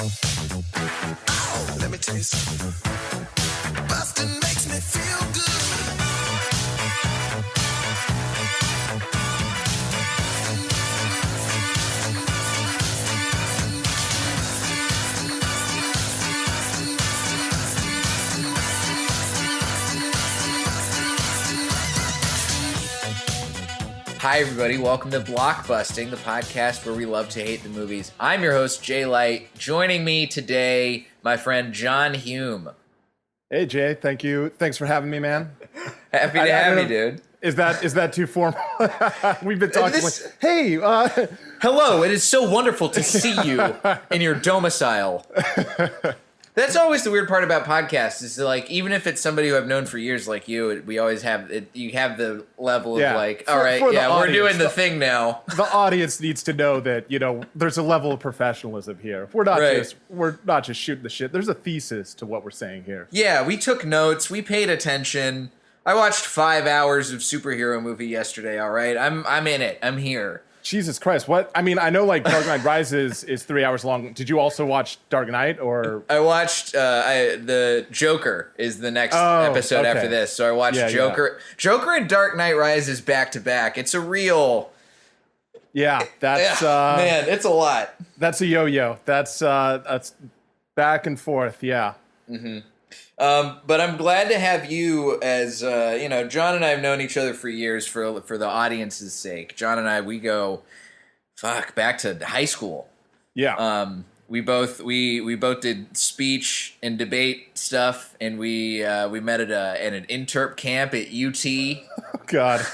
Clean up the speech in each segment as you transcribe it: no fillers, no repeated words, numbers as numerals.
Oh, let me tell you something. Busting makes me feel good. Hi, everybody. Welcome to Blockbusting, the podcast where we love to hate the movies. I'm your host, Jay Light. Joining me today, my friend John Hume. Hey, Jay. Thank you. Thanks for having me, man. Happy to have you, dude. Is that too formal? We've been talking. Hey. Hello. It is so wonderful to see you in your domicile. That's always the weird part about podcasts is that, like, even if it's somebody who I've known for years like you, we always have it. You have the level of like, all right, we're doing the thing now. The audience needs to know that, there's a level of professionalism here. We're not just shooting the shit. There's a thesis to what we're saying here. Yeah, we took notes. We paid attention. I watched 5 hours of superhero movie yesterday. All right, I'm in it. I'm here. Jesus Christ! What? I mean, I know like Dark Knight Rises is 3 hours long. Did you also watch Dark Knight or? I watched the Joker is the next episode after this. So I watched Joker. Yeah. Joker and Dark Knight Rises back to back. It's a real. Yeah, that's man. It's a lot. That's a yo-yo. That's back and forth. Yeah. Mm-hmm. But I'm glad to have you as, John and I have known each other for years for the audience's sake. John and I, we go, back to high school. Yeah. We both did speech and debate stuff, and we met at an interp camp at UT. Oh, God.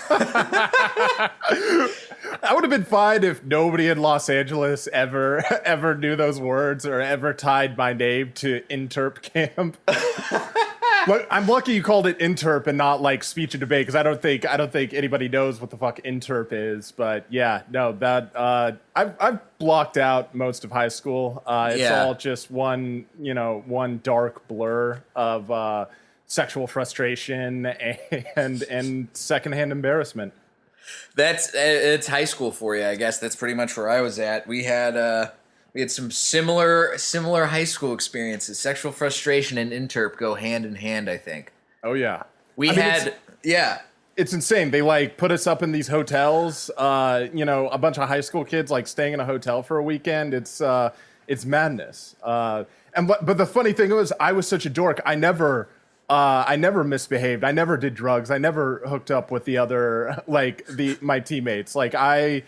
That would have been fine if nobody in Los Angeles ever knew those words or ever tied my name to interp camp. But I'm lucky you called it interp and not like speech and debate, because I don't think anybody knows what the fuck interp is. But yeah, no, that I've blocked out most of high school. It's all just one dark blur of sexual frustration and secondhand embarrassment. It's high school for you, I guess. That's pretty much where I was at. We had some similar high school experiences. Sexual frustration and interp go hand in hand, I think. Oh yeah. It's insane. They like put us up in these hotels. A bunch of high school kids like staying in a hotel for a weekend. It's madness. But the funny thing was, I was such a dork. I never misbehaved. I never did drugs. I never hooked up with the other my teammates. Like I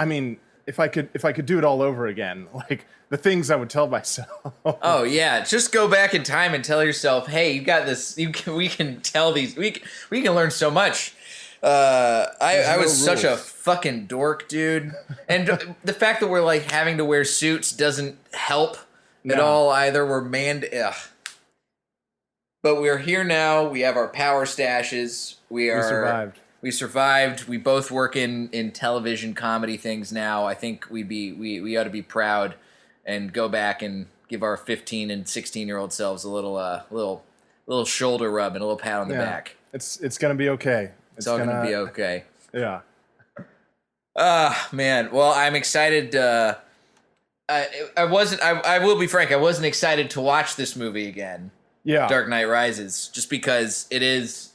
mean, if I could do it all over again, like the things I would tell myself. Oh yeah, just go back in time and tell yourself, "Hey, you got this. We can tell these. We can learn so much." I was such a fucking dork, dude. And the fact that we're like having to wear suits doesn't help at all either. We're But we're here now. We have our power stashes. We survived. We both work in television comedy things now. I think we ought to be proud and go back and give our 15 and 16-year-old selves a little shoulder rub and a little pat on the back. It's gonna be okay. It's all gonna be okay. Yeah. Man. Well, I'm excited. I will be frank. I wasn't excited to watch this movie again. Yeah. Dark Knight Rises, just because it's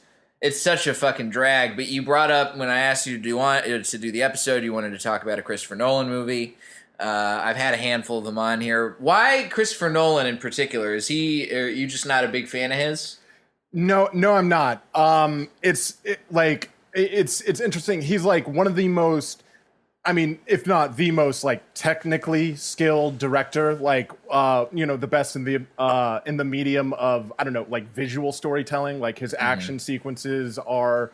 such a fucking drag. But you brought up when I asked you to do the episode, you wanted to talk about a Christopher Nolan movie. I've had a handful of them on here. Why Christopher Nolan in particular? Are you just not a big fan of his? No, I'm not. It's interesting. He's like one of the most, I mean, if not the most like technically skilled director, the best in the medium of, I don't know, like visual storytelling. Like his action sequences are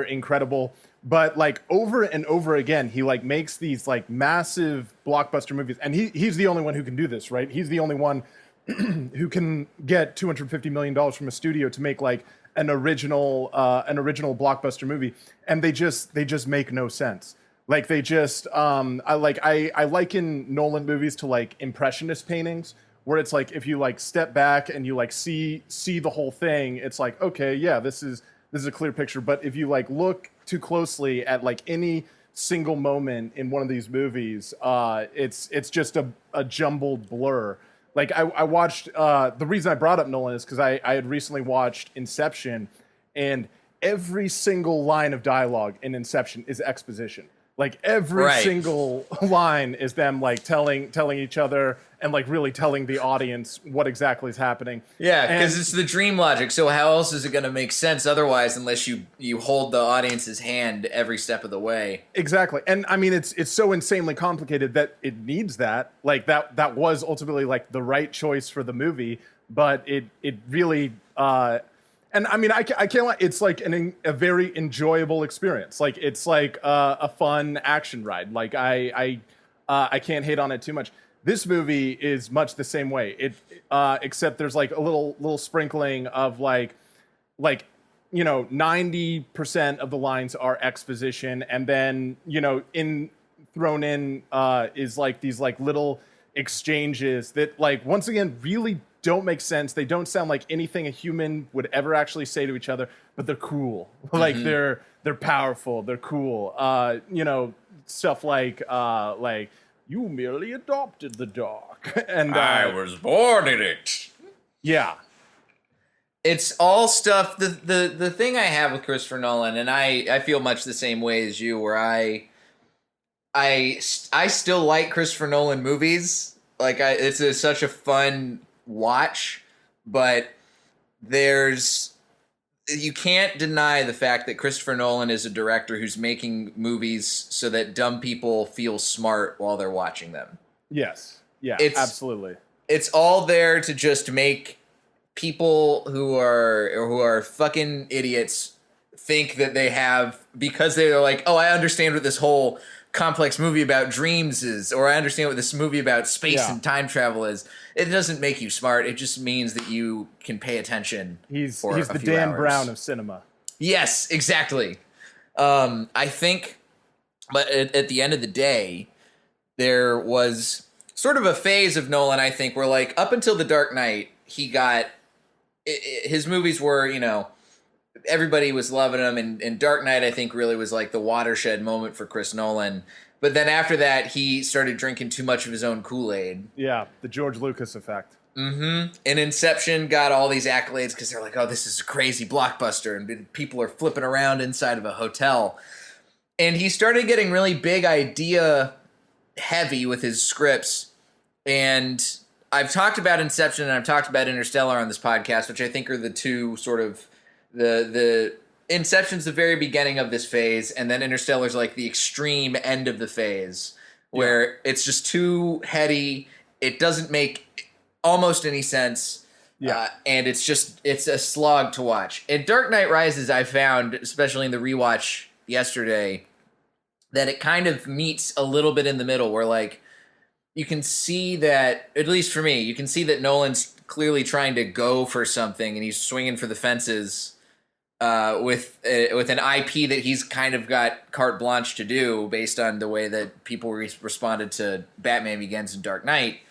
incredible. But like over and over again, he like makes these like massive blockbuster movies, and he's the only one who can do this, right? He's the only one who can get $250 million from a studio to make like an original blockbuster movie, and they just make no sense. Like they just, I liken Nolan movies to like impressionist paintings, where it's like if you like step back and you like see the whole thing, it's like, okay, yeah, this is a clear picture. But if you like look too closely at like any single moment in one of these movies, it's just a jumbled blur. Like I watched, the reason I brought up Nolan is because I had recently watched Inception, and every single line of dialogue in Inception is exposition. Like every single line is them like telling each other and like really telling the audience what exactly is happening. Yeah, because it's the dream logic. So how else is it going to make sense otherwise, unless you hold the audience's hand every step of the way? Exactly. And I mean, it's so insanely complicated that it needs that. Like that was ultimately like the right choice for the movie, but it really. And I mean, I can't lie. It's like a very enjoyable experience. Like it's like a fun action ride. Like I can't hate on it too much. This movie is much the same way. Except there's like a little sprinkling of like 90% of the lines are exposition, and then thrown in is like these like little exchanges that like once again really don't make sense. They don't sound like anything a human would ever actually say to each other, but they're cool. Like they're powerful. They're cool. Stuff like you merely adopted the dark, and I was born in it. Yeah, it's all stuff. The thing I have with Christopher Nolan, and I feel much the same way as you, where I still like Christopher Nolan movies. Like it's such a fun watch, but you can't deny the fact that Christopher Nolan is a director who's making movies so that dumb people feel smart while they're watching them. Yes. Yeah, absolutely. It's all there to just make people who are fucking idiots think that they have, because they're like, oh, I understand what this whole complex movie about dreams is, or I understand what this movie about space and time travel is. It doesn't make you smart. It just means that you can pay attention. He's the Dan Brown of cinema. Yes, exactly. I think, but at the end of the day, there was sort of a phase of Nolan, I think, where like up until The Dark Knight, his movies were, everybody was loving them, and Dark Knight, I think, really was like the watershed moment for Chris Nolan. But then after that, he started drinking too much of his own Kool-Aid. Yeah, the George Lucas effect. Mm-hmm. And Inception got all these accolades because they're like, oh, this is a crazy blockbuster, and people are flipping around inside of a hotel. And he started getting really big idea heavy with his scripts. And I've talked about Inception and I've talked about Interstellar on this podcast, which I think are the two sort of the Inception's the very beginning of this phase, and then Interstellar's like the extreme end of the phase, where it's just too heady. It doesn't make almost any sense. And it's a slog to watch. And Dark Knight Rises, I found, especially in the rewatch yesterday, that it kind of meets a little bit in the middle, where like you can see that, at least for me, you can see that Nolan's clearly trying to go for something, and he's swinging for the fences with an IP that he's kind of got carte blanche to do based on the way that people responded to Batman Begins and Dark Knight.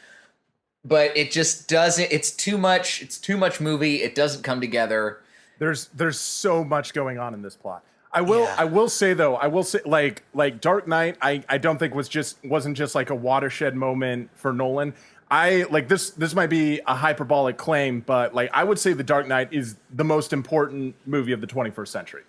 But it just doesn't. It's too much. It's too much movie. It doesn't come together. There's so much going on in this plot. I will say like Dark Knight, I don't think wasn't just like a watershed moment for Nolan. I like this might be a hyperbolic claim, but like I would say The Dark Knight is the most important movie of the 21st century.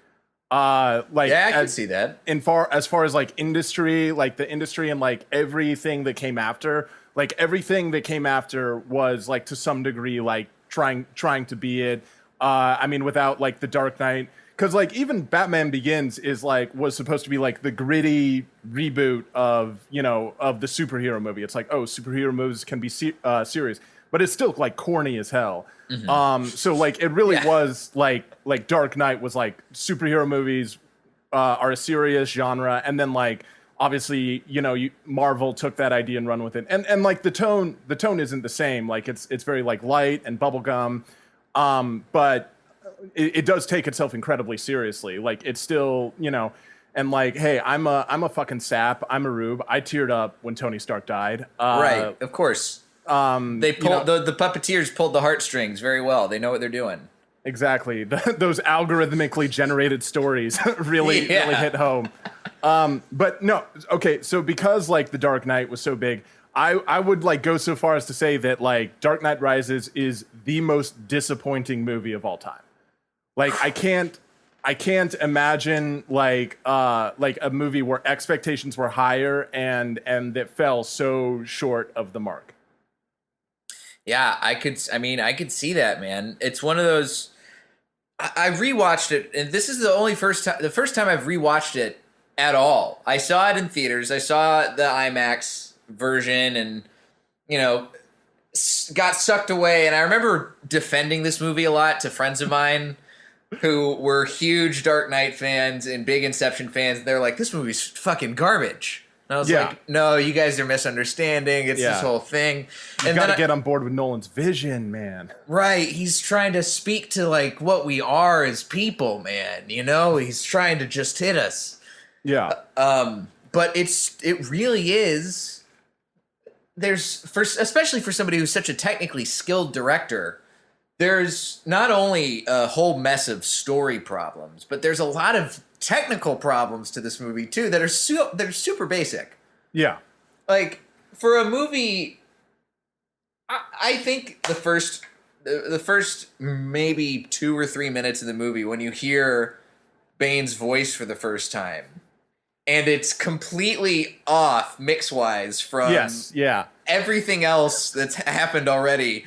I can see that. As far as like industry, like the industry and like everything that came after, like everything that came after was like to some degree like trying to be it. I mean, without like The Dark Knight, because like even Batman Begins was supposed to be like the gritty reboot of the superhero movie. It's like, oh, superhero movies can be serious, but it's still like corny as hell. Mm-hmm. So like it really was like Dark Knight was like superhero movies are a serious genre, and then like obviously Marvel took that idea and run with it, and like the tone isn't the same. Like it's very like light and bubblegum, but it does take itself incredibly seriously. Like it's still, and like, hey, I'm a fucking sap. I'm a rube. I teared up when Tony Stark died. Right, of course. They pulled the puppeteers pulled the heartstrings very well. They know what they're doing. Exactly. Those algorithmically generated stories really hit home. But no, okay. So because like The Dark Knight was so big, I would like go so far as to say that like Dark Knight Rises is the most disappointing movie of all time. Like I can't imagine like a movie where expectations were higher and that fell so short of the mark. Yeah, I could see that, man. It's one of those. I rewatched it, and this is the first time I've rewatched it at all. I saw it in theaters. I saw the IMAX version, and got sucked away. And I remember defending this movie a lot to friends of mine who were huge Dark Knight fans and big Inception fans. They're like, "This movie's fucking garbage." And I was like, "No, you guys are misunderstanding. It's this whole thing." You got to get on board with Nolan's vision, man. Right. He's trying to speak to like what we are as people, man. He's trying to just hit us. Yeah. But it really is. Especially for somebody who's such a technically skilled director, there's not only a whole mess of story problems, but there's a lot of technical problems to this movie too that are super basic. Yeah. Like for a movie, I think the first maybe 2 or 3 minutes of the movie when you hear Bane's voice for the first time, and it's completely off mix-wise from everything else that's happened already.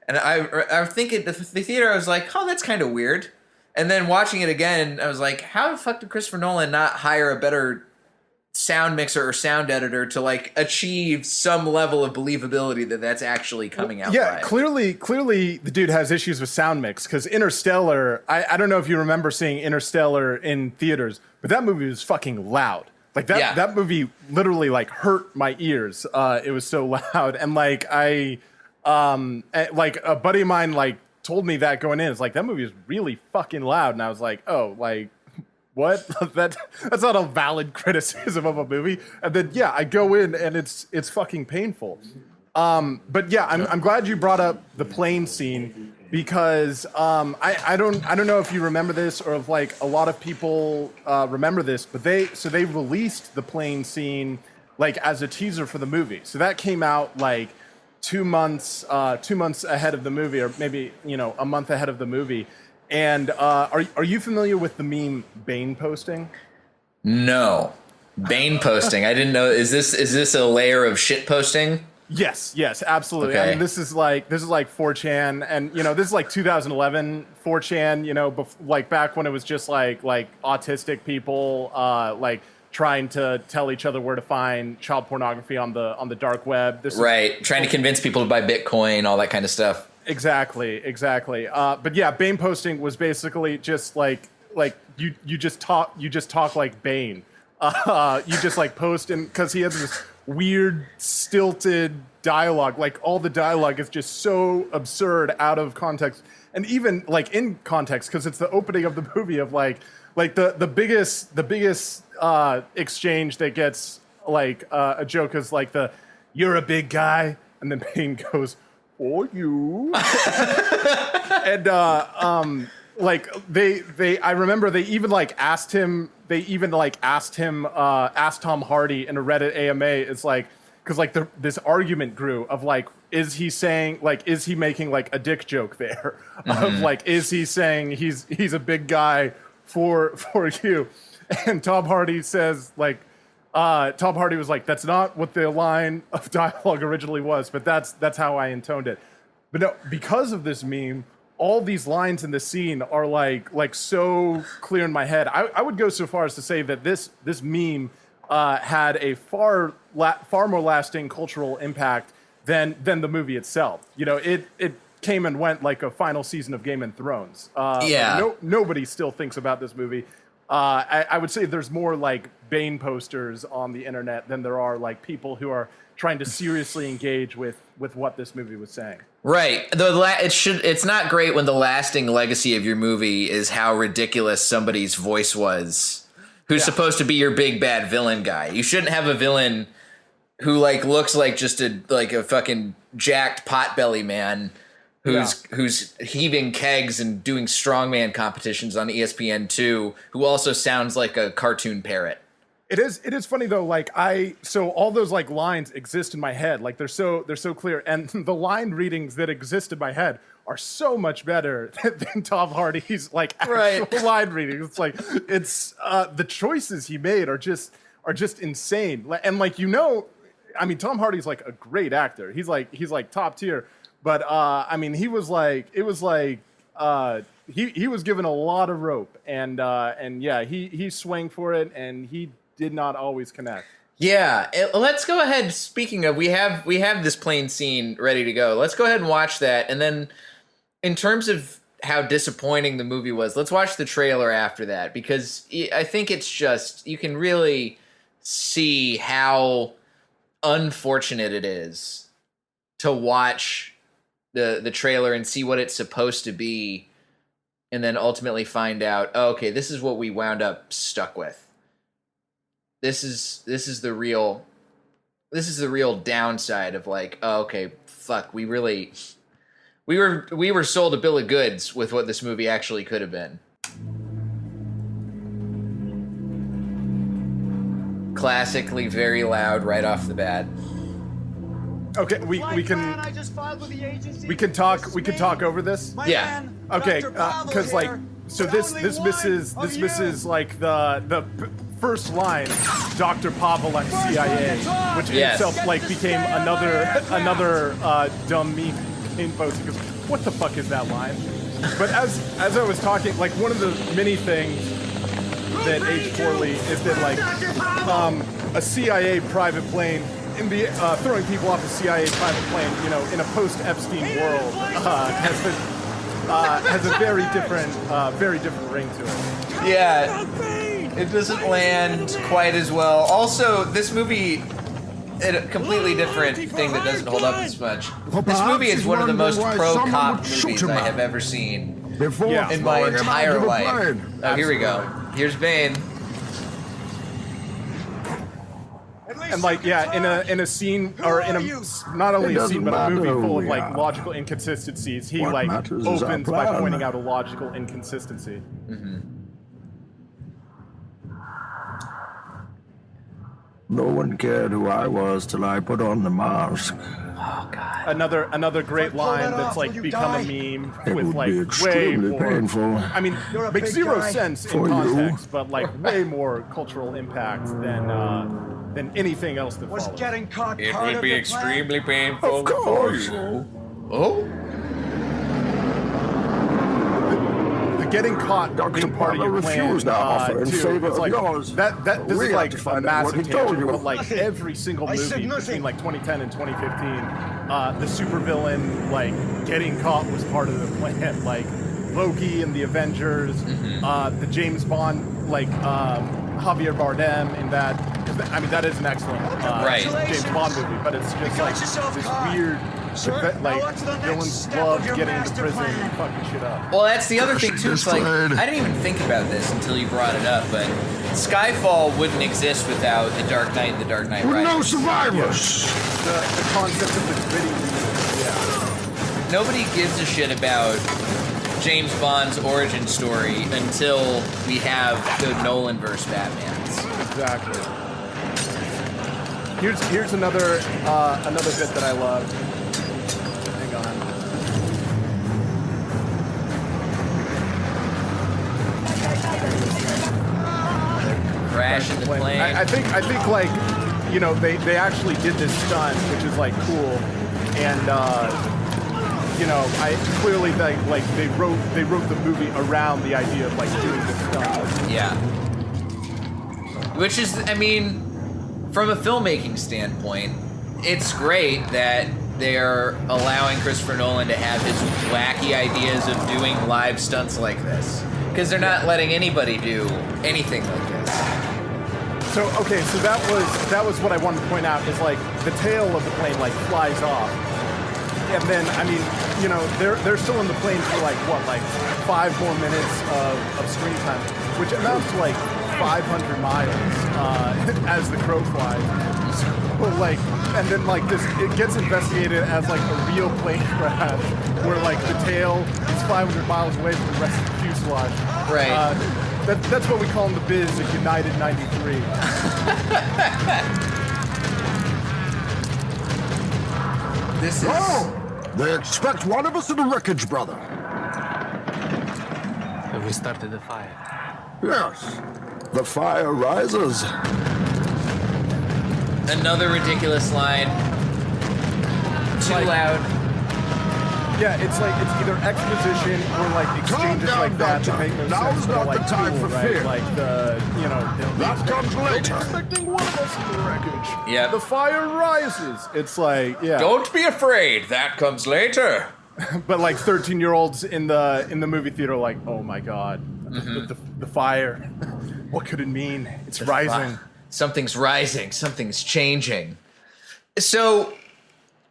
And I think at the theater, I was like, oh, that's kind of weird. And then watching it again, I was like, how the fuck did Christopher Nolan not hire a better sound mixer or sound editor to like achieve some level of believability that's actually coming out? Yeah, clearly the dude has issues with sound mix, because Interstellar, I don't know if you remember seeing Interstellar in theaters, but that movie was fucking loud. Like that movie literally like hurt my ears. It was so loud. And like like a buddy of mine like told me that going in, it's like that movie is really fucking loud. And I was like, oh, like what? That's not a valid criticism of a movie. And then I go in and it's fucking painful. But yeah, I'm glad you brought up the plane scene, because I don't know if you remember this, or if like a lot of people remember this, but they released the plane scene like as a teaser for the movie. So that came out like 2 months ahead of the movie, or maybe a month ahead of the movie. And are you familiar with the meme Bane posting? No, Bane posting. I didn't know. Is this a layer of shit posting? Yes, absolutely. Okay. I mean, this is like 4chan, and this is like 2011 4chan. Like back when it was just like autistic people like trying to tell each other where to find child pornography on the dark web. Trying to convince people to buy Bitcoin, all that kind of stuff. Exactly. But yeah, Bane posting was basically just like you just talk like Bane. You just like post, and because he has this weird stilted dialogue, like all the dialogue is just so absurd out of context, and even like in context, because it's the opening of the movie of like the biggest exchange that gets like a joke is like "you're a big guy," and then Bane goes, "For you," and like I remember they even asked Tom Hardy in a Reddit AMA. It's like, because like this argument grew of like, is he making like a dick joke there? Mm-hmm. Of like, is he saying he's a big guy for you? And Tom Hardy says like, Tom Hardy was like, that's not what the line of dialogue originally was, but that's how I intoned it. But no, because of this meme, all these lines in the scene are like so clear in my head. I would go so far as to say that this meme had a far more lasting cultural impact than the movie itself. It came and went like a final season of Game of Thrones. Nobody still thinks about this movie. I would say there's more like Bane posters on the internet than there are like people who are trying to seriously engage with what this movie was saying. Right. It's not great when the lasting legacy of your movie is how ridiculous somebody's voice was, who's supposed to be your big bad villain guy. You shouldn't have a villain who like looks like just a fucking jacked potbelly man who's heaving kegs and doing strongman competitions on ESPN2, who also sounds like a cartoon parrot. It is funny though. Like so all those like lines exist in my head. Like they're so clear, and the line readings that exist in my head are so much better than Tom Hardy's like actual line readings. It's like the choices he made are just insane. And like I mean, Tom Hardy's like a great actor. He's like top tier. But I mean, he was like he was given a lot of rope, and yeah, he swung for it, and he did not always connect. Yeah, let's go ahead. Speaking of, we have this plane scene ready to go. Let's go ahead and watch that, and then in terms of how disappointing the movie was, let's watch the trailer after that, because I think it's just, you can really see how unfortunate it is to watch the trailer and see what it's supposed to be, and then ultimately find out, oh, okay, this is what we wound up stuck with. This is the real downside of like, oh, okay, fuck, we were sold a bill of goods with what this movie actually could have been. Classically very loud right off the bat. Okay, we can talk over this. Yeah. Okay, because like, so this misses like the first line, Dr. Pavel at CIA, which in itself like became another dumb meme in posting. Because what the fuck is that line? But as I was talking, like one of the many things that aged poorly is that like a CIA private plane throwing people off a CIA private plane, in a post-Epstein world has a very different ring to it. Yeah. It doesn't land quite as well. Also, this movie, a completely different thing that doesn't hold up as much. This movie is one of the most pro-cop movies I have ever seen in my entire life. Oh, here we go. Here's Bane. And like, yeah, in a scene, or in a not only a scene, but a movie full of like logical inconsistencies, he like opens by pointing out a logical inconsistency. Mm-hmm. No one cared who I was till I put on the mask. Oh God! Another great line that's like become a meme with like way more painful. I mean, makes zero sense in context, but like way more cultural impact than anything else that follows. It will be extremely painful for you. Oh. Getting caught being part of your plan, too. It's like this is like a massive tangent, but like every single movie between like 2010 and 2015, the supervillain like getting caught was part of the plan. Like Loki and the Avengers, the James Bond, like Javier Bardem in that. I mean, that is an excellent James Bond movie, but it's just like this weird. Like villains love getting into prison and fucking shit up. Well, that's the other thing too. It's like I didn't even think about this until you brought it up, but Skyfall wouldn't exist without The Dark Knight and The Dark Knight Rises. No survivors. The concept of the gritty. Yeah. Nobody gives a shit about James Bond's origin story until we have the Nolan versus Batmans. Exactly. Here's another bit that I love. Crash in the plane. I think like, they actually did this stunt, which is like cool, and I clearly like they wrote the movie around the idea of like doing this stunt. Yeah. Which is, I mean, from a filmmaking standpoint, it's great that they're allowing Christopher Nolan to have his wacky ideas of doing live stunts like this. Because they're not letting anybody do anything like this. So that was what I wanted to point out, is like the tail of the plane like flies off. And then, I mean, they're still in the plane for like 5 more minutes of screen time, which amounts to like 500 miles as the crow flies. So, like, and then like it gets investigated as like a real plane crash, where like the tail is 500 miles away from the rest of the fuselage. Right. That's what we call in the biz a United 93. This is... Oh! They expect one of us in the wreckage, brother. Have we started the fire? Yes. The fire rises. Another ridiculous line. Too loud. Yeah, it's like it's either exposition or like exchanges down, like that Doctor. that make no Now sense. is But not like the time cool, for right? fear. Like That comes later. expecting one of us in the wreckage. Yep. The fire rises. It's like, yeah. Don't be afraid. That comes later. But like 13-year-olds in the movie theater are like, oh my god, the fire. What could it mean? It's rising. Something's rising. Something's changing. So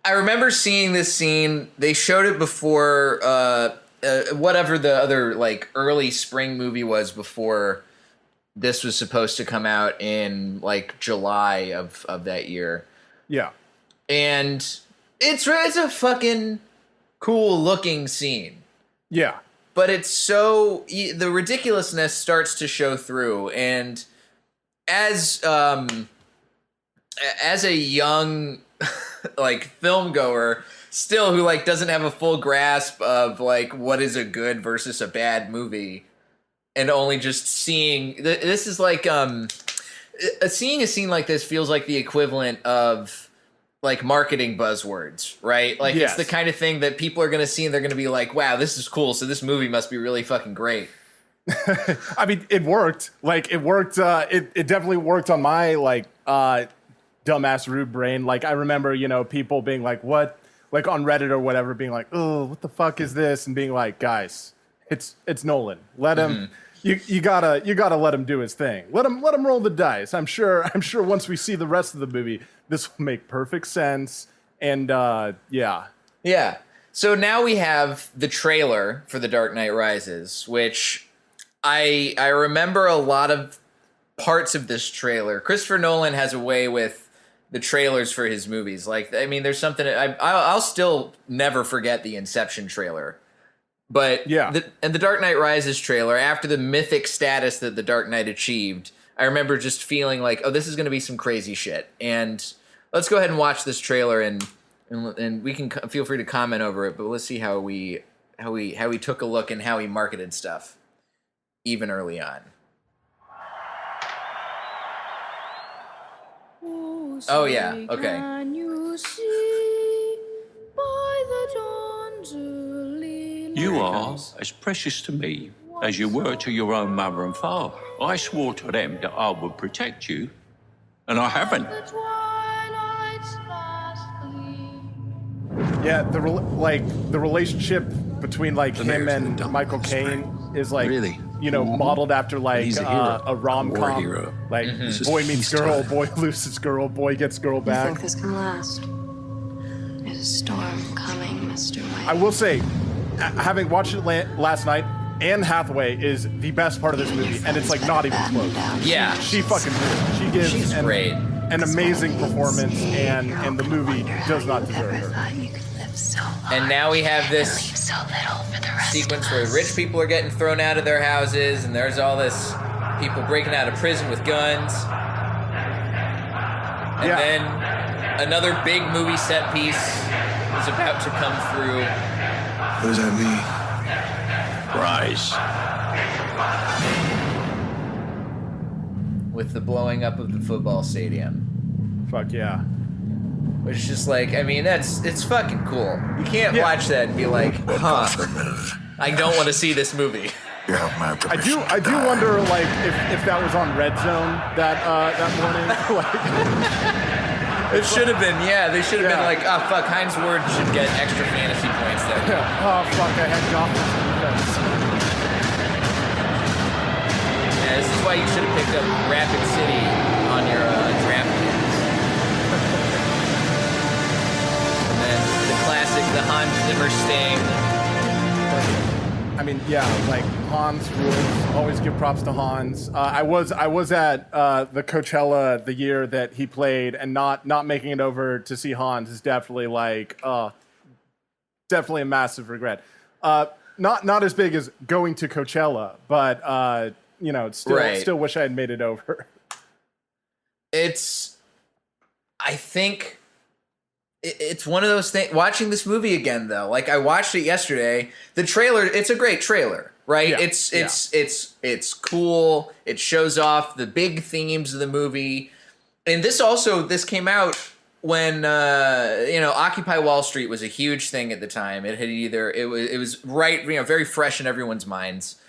I remember seeing this scene. They showed it before whatever the other like early spring movie was before this was supposed to come out in like July of that year. Yeah. And it's a fucking cool looking scene. Yeah. But it's so the ridiculousness starts to show through, and as a young like film goer still who like doesn't have a full grasp of like what is a good versus a bad movie, and only just seeing this is like seeing a scene like this feels like the equivalent of like marketing buzzwords, right? Like Yes. It's the kind of thing that people are going to see and they're going to be like, wow, this is cool. So this movie must be really fucking great. I mean, it worked. Like it worked. It definitely worked on my like dumbass rude brain. Like I remember, people being like, "What?" Like on Reddit or whatever, being like, "Oh, what the fuck is this?" And being like, "Guys, it's Nolan. Let him. You gotta let him do his thing. Let him roll the dice. I'm sure once we see the rest of the movie, this will make perfect sense." And yeah. Yeah. So now we have the trailer for The Dark Knight Rises, which I remember a lot of parts of this trailer. Christopher Nolan has a way with the trailers for his movies. Like, I mean, there's something I'll still never forget the Inception trailer. But yeah, the Dark Knight Rises trailer, after the mythic status that The Dark Knight achieved, I remember just feeling like, oh, this is going to be some crazy shit. And let's go ahead and watch this trailer, and we can feel free to comment over it. But let's see how we took a look and how he marketed stuff, even early on. Oh yeah, okay. You are as precious to me as you were to your own mother and father. I swore to them that I would protect you, and I haven't. Yeah, the relationship between like him and Michael Caine is like modeled after like a rom-com, like boy meets girl, boy loses girl, boy gets girl back. You think this can last? There's a storm coming, Mr. White. I will say, having watched it last night, Anne Hathaway is the best part of this movie, and it's like not even close. Yeah, she fucking rules. She gives an amazing performance, and the movie does not deserve her. And now we have this sequence where rich people are getting thrown out of their houses, and there's all this people breaking out of prison with guns. And then another big movie set piece is about to come through. What does that mean? Rise. With the blowing up of the football stadium. Fuck yeah. Which is just like, I mean, it's fucking cool. You can't watch that and be like, huh, I don't want to see this movie. Yeah, I do wonder like if that was on Red Zone that morning. It should have been, yeah. They should have been like, oh fuck, Heinz Ward should get extra fantasy points there. Oh fuck, I had Goffes defense. Yeah, this is why you should have picked up Rapid City on your draft kits. And then the classic, the Hans Zimmer sting. I mean, yeah, like Hans rules. Always give props to Hans. I was at the Coachella the year that he played, and not making it over to see Hans is definitely like definitely a massive regret. Not as big as going to Coachella, but still wish I had made it over. I think it's one of those things. Watching this movie again, though, like I watched it yesterday. The trailer, it's a great trailer, right? Yeah. It's cool. It shows off the big themes of the movie, and this came out when Occupy Wall Street was a huge thing at the time. It was right, very fresh in everyone's minds.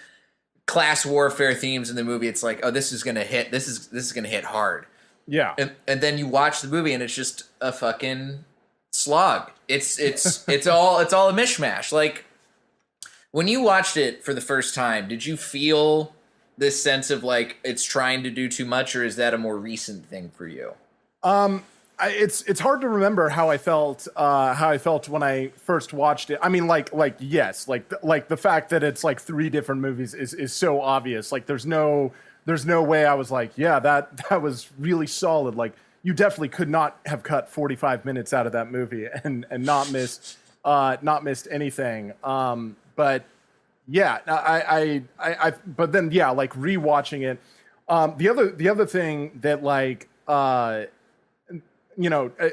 Class warfare themes in the movie. It's like, oh, this is gonna hit. This is gonna hit hard. Yeah, and then you watch the movie and it's just a fucking slog. It's all a mishmash. Like when you watched it for the first time, did you feel this sense of like it's trying to do too much, or is that a more recent thing for you? It's hard to remember how I felt when I first watched it. I mean, yes, the fact that it's like 3 different movies is so obvious. Like there's no way I was like, yeah, that was really solid. Like you definitely could not have cut 45 minutes out of that movie and not missed anything. But yeah, but then yeah, like rewatching it. The other thing that like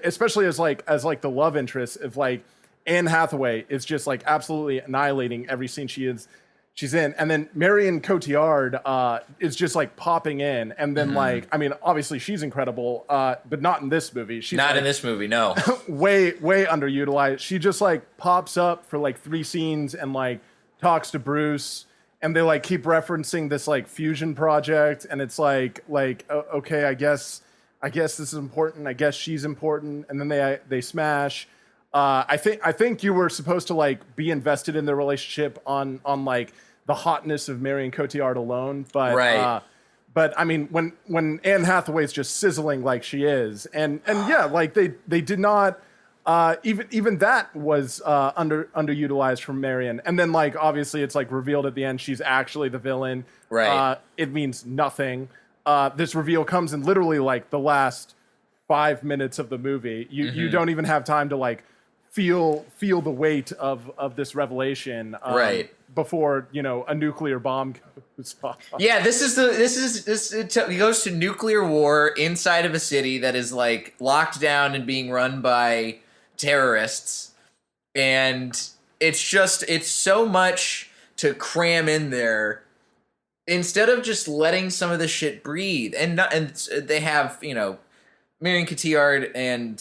especially as the love interest of like Anne Hathaway is just like absolutely annihilating every scene she's in, and then Marion Cotillard is just like popping in, and then like I mean obviously she's incredible, but not in this movie. She's not like, in this movie, no. way underutilized. She just like pops up for like 3 scenes and like talks to Bruce, and they like keep referencing this like fusion project, and it's like okay, I guess this is important. I guess she's important, and then they smash. I think you were supposed to like be invested in their relationship on like the hotness of Marion Cotillard alone, but right. But I mean, when Anne Hathaway's just sizzling like she is, and yeah, like they did not even that was underutilized from Marion, and then like obviously it's like revealed at the end she's actually the villain. Right. It means nothing. This reveal comes in literally like the last 5 minutes of the movie. You don't even have time to like feel the weight of this revelation right before a nuclear bomb goes off. Yeah, it goes to nuclear war inside of a city that is like locked down and being run by terrorists, and it's so much to cram in there instead of just letting some of the shit breathe. And they have Marion Cotillard and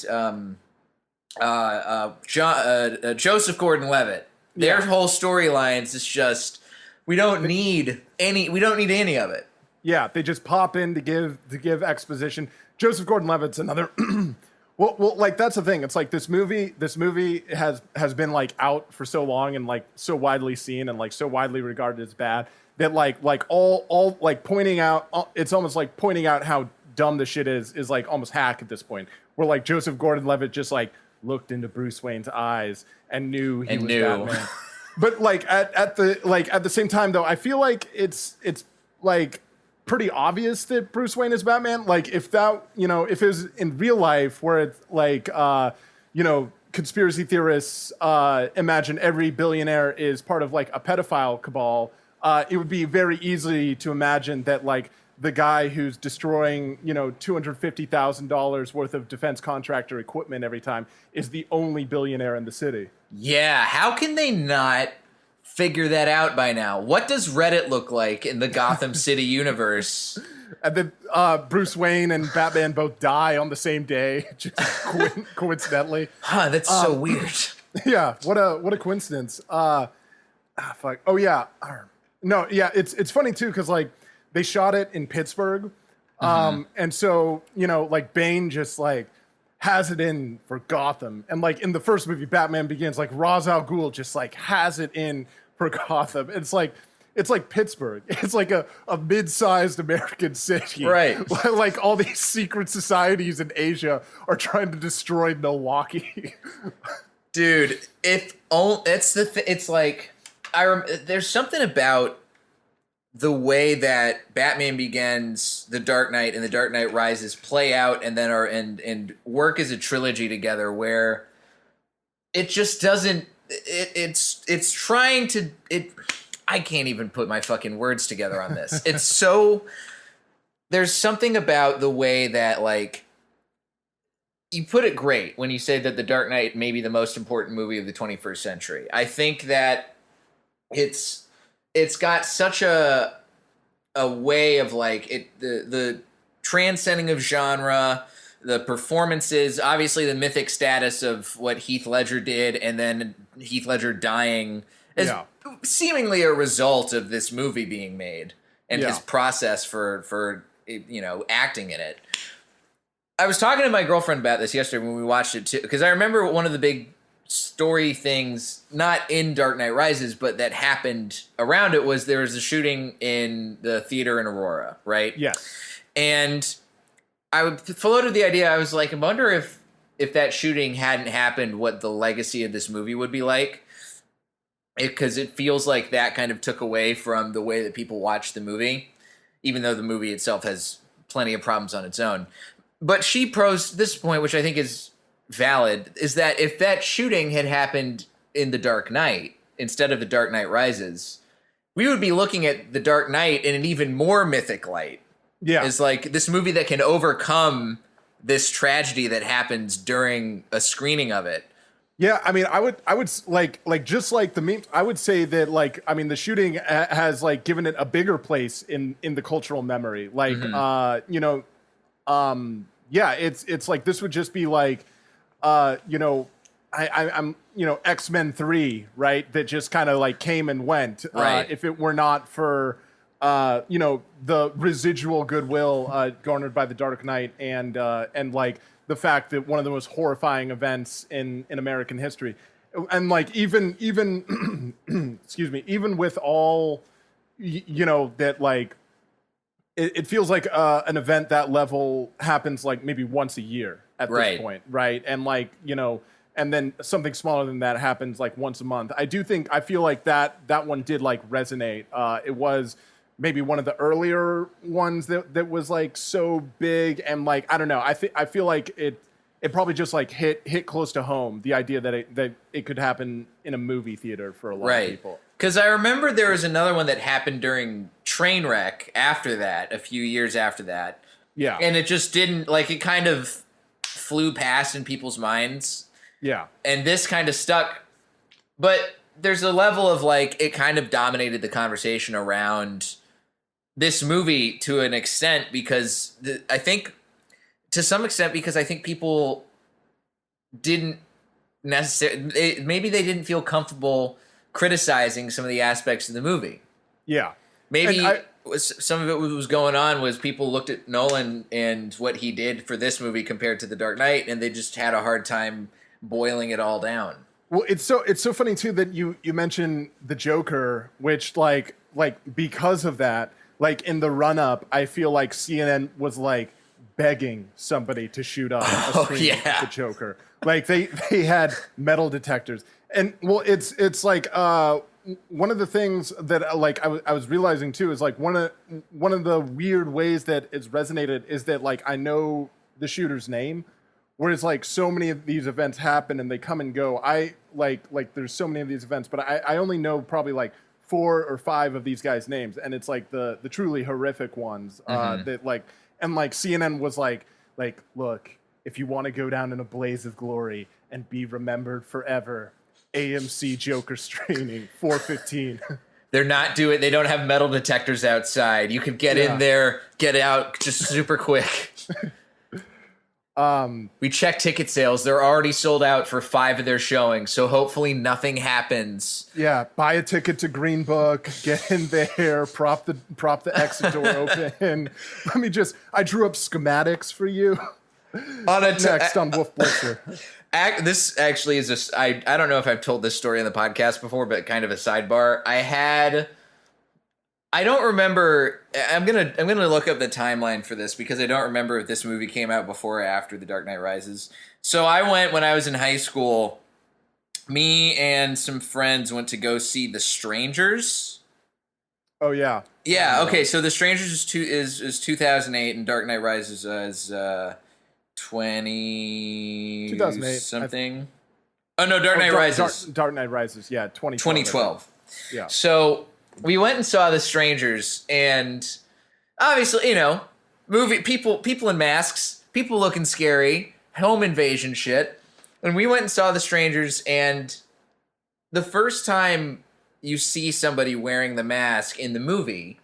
Joseph Gordon-Levitt. Their whole storylines is just we don't need any of it. Yeah, they just pop in to give exposition. Joseph Gordon-Levitt's another. well, like that's the thing. It's like this movie has been like out for so long and like so widely seen and like so widely regarded as bad that like all like pointing out. It's almost like pointing out how dumb the shit is like almost hack at this point. Where like Joseph Gordon-Levitt just like looked into Bruce Wayne's eyes and knew he was Batman. But like at the same time though, I feel like it's like pretty obvious that Bruce Wayne is Batman. Like if that if it was in real life where it's like conspiracy theorists imagine every billionaire is part of like a pedophile cabal, it would be very easy to imagine that like the guy who's destroying, $250,000 worth of defense contractor equipment every time is the only billionaire in the city. Yeah, how can they not figure that out by now? What does Reddit look like in the Gotham City universe? And then Bruce Wayne and Batman both die on the same day, just coincidentally. Huh, that's so weird. Yeah, what a coincidence. Fuck. Oh yeah. No, yeah, it's funny too because like they shot it in Pittsburgh, and so like Bane just like has it in for Gotham, and like in the first movie, Batman Begins, like Ra's al Ghul just like has it in for Gotham. It's like Pittsburgh. It's like a mid-sized American city, right? Like all these secret societies in Asia are trying to destroy Milwaukee. Dude, it's like there's something about the way that Batman Begins, The Dark Knight, and The Dark Knight Rises play out and then and work as a trilogy together, where it just doesn't. It's trying to. I can't even put my fucking words together on this. It's so, there's something about the way that, like, you put it great when you say that The Dark Knight may be the most important movie of the 21st century. I think that it's got such a way of, like, the transcending of genre, the performances, obviously the mythic status of what Heath Ledger did, and then Heath Ledger dying is seemingly a result of this movie being made and his process for acting in it. I was talking to my girlfriend about this yesterday when we watched it too, because I remember one of the big story things, not in Dark Knight Rises, but that happened around it, was there was a shooting in the theater in Aurora, right? Yes. And I floated the idea, I was like, I wonder if that shooting hadn't happened, what the legacy of this movie would be like. Because it feels like that kind of took away from the way that people watch the movie, even though the movie itself has plenty of problems on its own. But she posed this point, which I think is valid, is that if that shooting had happened in The Dark Knight instead of The Dark Knight Rises, we would be looking at The Dark Knight in an even more mythic light. Yeah. It's like this movie that can overcome this tragedy that happens during a screening of it. Yeah, I mean, I would like just like the meme, I would say that, like, I mean, the shooting has, like, given it a bigger place in the cultural memory. Like, yeah, it's like this would just be like, I'm X-Men 3, right? That just kind of like came and went. Right. If it were not for, the residual goodwill garnered by The Dark Knight and like the fact that one of the most horrifying events in American history. And like, even excuse me, even with all, that, like, it feels like an event that level happens like maybe once a year at this point, right? And like, and then something smaller than that happens like once a month. I feel like that one did like resonate. It was maybe one of the earlier ones that was like so big, and like, I don't know. I feel like it probably just like hit close to home, the idea that it could happen in a movie theater for a lot of people. Because I remember there was another one that happened during Trainwreck after that, a few years after that. Yeah. And it just didn't, like, it kind of flew past in people's minds. Yeah. And this kind of stuck. But there's a level of, like, it kind of dominated the conversation around this movie to an extent because I think people didn't necessarily, maybe they didn't feel comfortable criticizing some of the aspects of the movie. Yeah. Maybe some of it was going on was people looked at Nolan and what he did for this movie compared to The Dark Knight, and they just had a hard time boiling it all down. Well, it's so funny too that you mentioned the Joker, which like because of that, like in the run up, I feel like CNN was like begging somebody to shoot up a screen of the Joker. Like they had metal detectors. And well, it's like one of the things that like I was realizing too is like one of the weird ways that it's resonated is that like I know the shooter's name, whereas like so many of these events happen and they come and go. I like there's so many of these events, but I only know probably like 4 or 5 of these guys' names, and it's like the truly horrific ones that like, and like CNN was like look, if you want to go down in a blaze of glory and be remembered forever, AMC Joker screening 4:15. They're not doing. They don't have metal detectors outside. You can get in there, get out just super quick. We check ticket sales. They're already sold out for 5 of their showings, so hopefully nothing happens. Yeah, buy a ticket to Green Book, get in there, prop the exit door open. I drew up schematics for you. Next on Wolf Blitzer. This actually is I don't know if I've told this story on the podcast before, but kind of a sidebar. I don't remember. I'm gonna look up the timeline for this because I don't remember if this movie came out before or after The Dark Knight Rises. So I went when I was in high school. Me and some friends went to go see The Strangers. Oh yeah. Yeah. Okay. So The Strangers is 2008, and Dark Knight Rises is 2008 something. Oh no, Dark Knight Rises. Dark Knight Rises. Yeah, 2012. Yeah. So we went and saw The Strangers, and obviously, you know, movie people in masks, people looking scary, home invasion shit. And we went and saw The Strangers, and the first time you see somebody wearing the mask in the movie,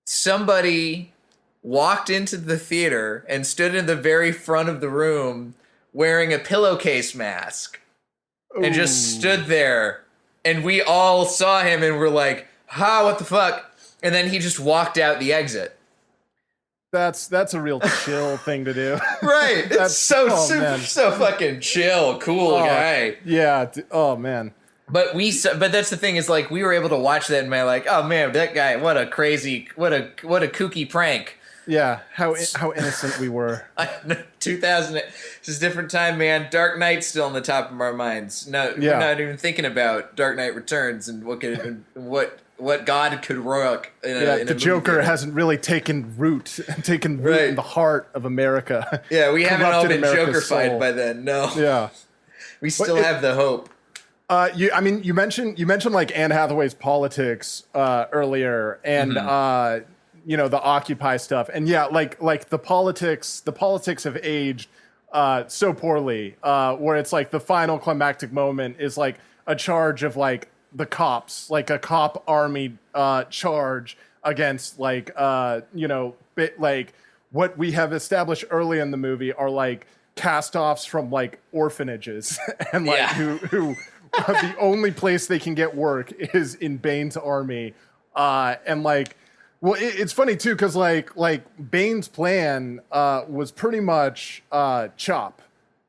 somebody walked into the theater and stood in the very front of the room wearing a pillowcase mask. And just stood there, and we all saw him and were like, "Ha, what the fuck?" And then he just walked out the exit. That's a real chill thing to do. Right. It's so fucking chill, cool guy. Yeah. Oh man. But that's the thing is, like, we were able to watch that and be like, "Oh man, that guy, what a kooky prank." Yeah, how innocent we were. 2000, it's a different time, man. Dark Knight's still on the top of our minds. No, we're not even thinking about Dark Knight Returns and what God could work. The Joker hasn't really taken root in the heart of America. Yeah, we haven't all been America's Joker-fied soul. by then. No. Yeah, we still have the hope. You mentioned like Anne Hathaway's politics earlier, and you know, the Occupy stuff, and yeah, like the politics have aged so poorly, where it's like the final climactic moment is like a charge of like the cops, like a cop army charge against like like what we have established early in the movie are like cast-offs from like orphanages and like who the only place they can get work is in Bane's army, and like. Well, it's funny too, because like Bane's plan was pretty much CHOP,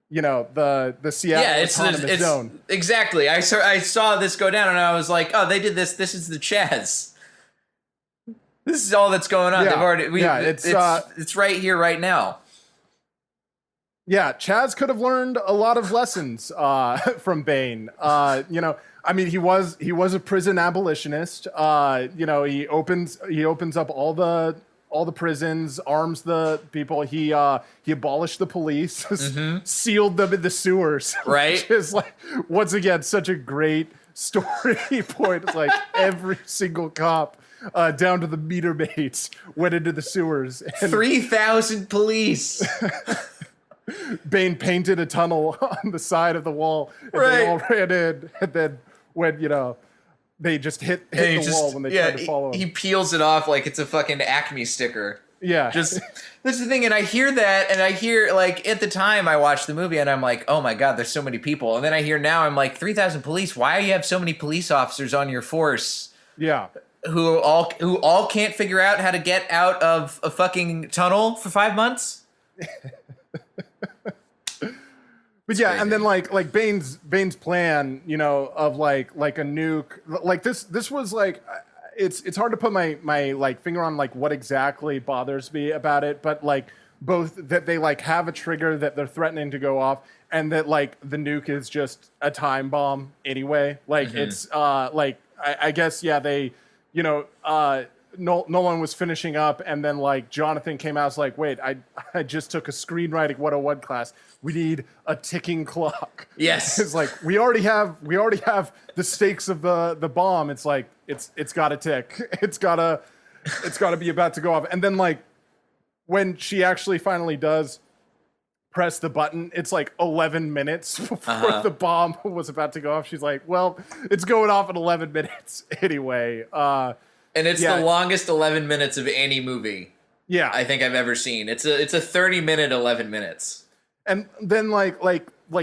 you know, the Seattle Autonomous Zone. Exactly. I saw this go down, and I was like, oh, they did this. This is the Chaz. This is all that's going on. Yeah. They've already. It's right here, right now. Yeah, Chaz could have learned a lot of lessons from Bane. You know. I mean, he was a prison abolitionist. You know, he opens up all the prisons, arms the people. He abolished the police, sealed them in the sewers. Right. Which is like, once again, such a great story point. It's like every single cop, down to the meter maids, went into the sewers. 3,000 police. Bane painted a tunnel on the side of the wall, and they all ran in, and then when, you know, they just hit the wall when they tried to follow him. He peels it off like it's a fucking Acme sticker. Yeah. Just, that's the thing, and I hear that, and I hear, like, at the time I watched the movie, and I'm like, oh my god, there's so many people. And then I hear now, I'm like, 3,000 police? Why do you have so many police officers on your force? Yeah. Who all can't figure out how to get out of a fucking tunnel for 5 months? But yeah, crazy. And then like Bane's plan, you know, of like a nuke, like this was like, it's hard to put my like finger on like what exactly bothers me about it, but like both that they like have a trigger that they're threatening to go off, and that like the nuke is just a time bomb anyway. Like it's like I guess they, you know, Nolan was finishing up, and then like Jonathan came out, was like, wait, I just took a screenwriting 101 class. We need a ticking clock. Yes. It's like we already have the stakes of the bomb. It's like it's gotta tick. It's gotta be about to go off. And then like when she actually finally does press the button, it's like 11 minutes before the bomb was about to go off. She's like, well, it's going off in 11 minutes anyway. And it's the longest 11 minutes of any movie. Yeah. I think I've ever seen. It's a 30-minute 11 minutes. And then like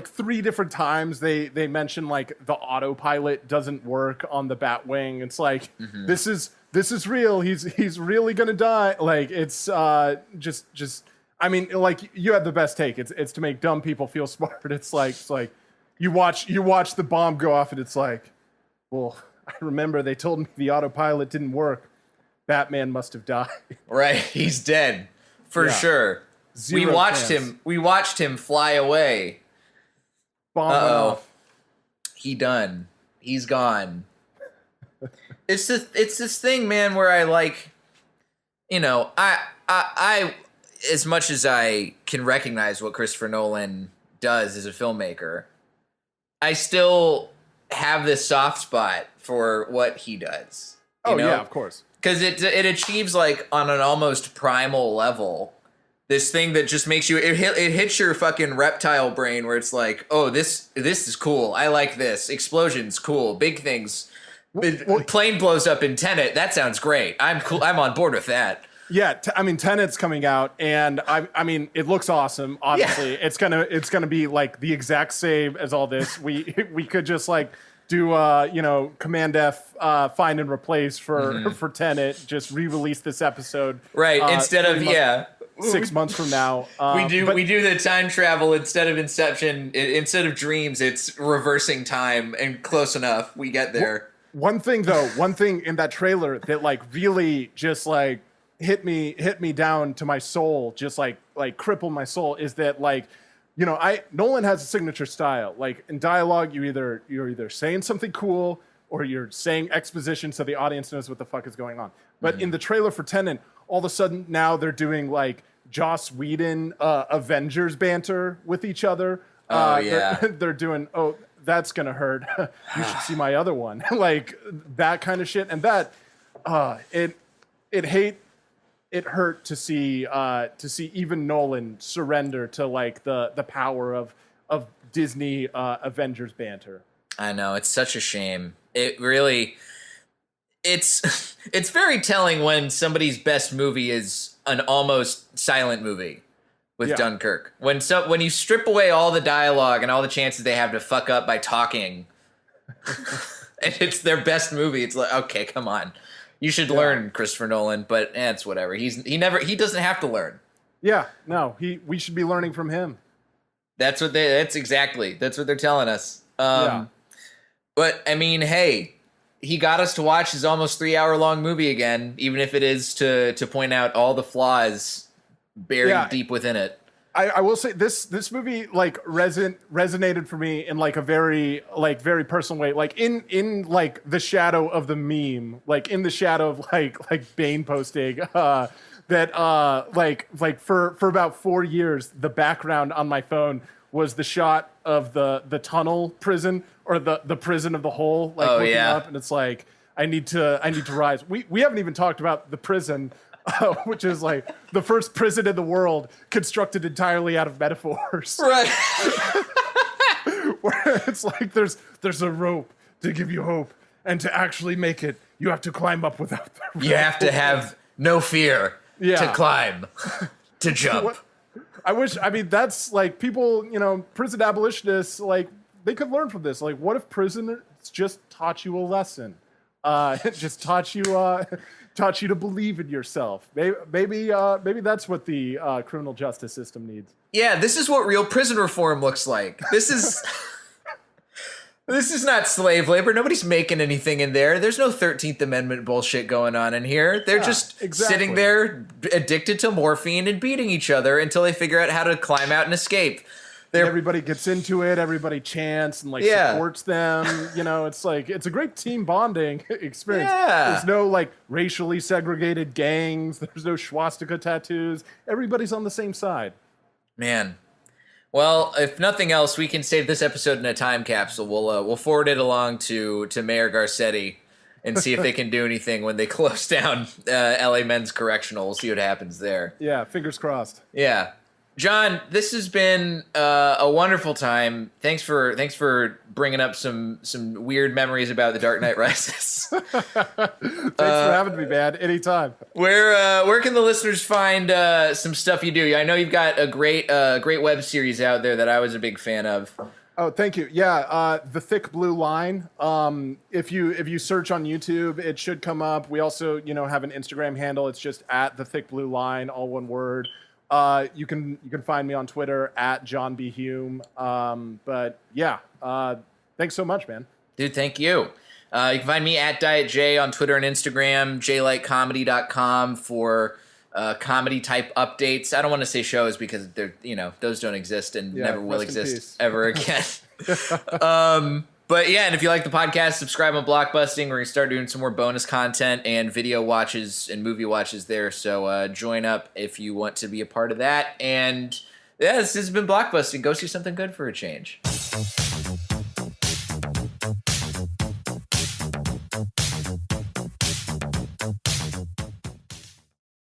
3 different times they mention like the autopilot doesn't work on the Batwing. It's like this is real. He's really gonna die. Like it's just I mean, like you have the best take. It's to make dumb people feel smart. It's like you watch the bomb go off, and it's like, well, I remember they told me the autopilot didn't work. Batman must have died. Right, he's dead for sure. Zero chance. We watched him fly away. Bomb went off. He done. He's gone. It's this thing, man, where I like, you know, I as much as I can recognize what Christopher Nolan does as a filmmaker, I still have this soft spot for what he does. Oh, know? yeah, of course. Because it achieves, like, on an almost primal level, this thing that just makes you, it hits your fucking reptile brain where it's like, oh, this is cool. I like this. Explosions, cool. Big things. Plane blows up in Tenet. That sounds great. I'm cool. I'm on board with that. Yeah, I mean, Tenet's coming out, and I mean, it looks awesome. Obviously, Yeah. it's gonna be like the exact same as all this. We could just like do Command F, find and replace for Tenet. Just re-release this episode, Right, instead of 6 months from now. We do the time travel instead of Inception. Instead of dreams, it's reversing time, and close enough. We get there. One thing in that trailer that like really just like hit me down to my soul, just like crippled my soul, is that like, Nolan has a signature style. Like in dialogue, you're either saying something cool or you're saying exposition so the audience knows what the fuck is going on. But in the trailer for Tenet, all of a sudden now they're doing like Joss Whedon Avengers banter with each other. They're doing, oh, that's gonna hurt. You should see my other one. Like that kind of shit. And that it hurt to see even Nolan surrender to like the power of Disney Avengers banter. I know, it's such a shame. It really, it's very telling when somebody's best movie is an almost silent movie with Dunkirk. When you strip away all the dialogue and all the chances they have to fuck up by talking, and it's their best movie, it's like, okay, come on. You should learn, Christopher Nolan, but it's whatever. He doesn't have to learn. Yeah, no, we should be learning from him. That's what they're telling us. But I mean, hey, he got us to watch his almost 3-hour long movie again, even if it is to point out all the flaws buried deep within it. I will say this movie like resonated for me in like a very personal way, like in like the shadow of the meme, like in the shadow of like Bane posting that like for about 4 years the background on my phone was the shot of the tunnel prison or the prison of the hole, like looking up, and it's like I need to rise. We haven't even talked about the prison. Which is like the first prison in the world constructed entirely out of metaphors. Right. Where it's like there's a rope to give you hope, and to actually make it, you have to climb up without the rope. You have to have no fear to climb, to jump. I mean, that's like people, prison abolitionists, like they could learn from this. Like, what if prisoners just taught you a lesson? Just taught you to believe in yourself. Maybe that's what the criminal justice system needs. Yeah, this is what real prison reform looks like. This is not slave labor. Nobody's making anything in there. There's no 13th Amendment bullshit going on in here. They're just sitting there addicted to morphine and beating each other until they figure out how to climb out and escape. Everybody gets into it. Everybody chants and supports them. It's like it's a great team bonding experience. Yeah. There's no like racially segregated gangs. There's no swastika tattoos. Everybody's on the same side. Man, well, if nothing else, we can save this episode in a time capsule. We'll forward it along to Mayor Garcetti and see if they can do anything when they close down LA Men's Correctional. We'll see what happens there. Yeah, fingers crossed. Yeah. John, this has been a wonderful time. Thanks for bringing up some weird memories about The Dark Knight Rises. Thanks for having me, man. Anytime. Where can the listeners find some stuff you do? I know you've got a great web series out there that I was a big fan of. Oh, thank you. Yeah, The Thick Blue Line. If you search on YouTube, it should come up. We also have an Instagram handle. It's just at The Thick Blue Line, all one word. You can find me on Twitter at John B. Hume. But yeah, thanks so much, man. Dude, thank you. You can find me at Diet J on Twitter and Instagram, jlightcomedy.com for comedy type updates. I don't want to say shows because they're, those don't exist and never will exist ever again. But yeah, and if you like the podcast, subscribe on Blockbusting. We're going to start doing some more bonus content and video watches and movie watches there. So join up if you want to be a part of that. And yeah, this has been Blockbusting. Go see something good for a change.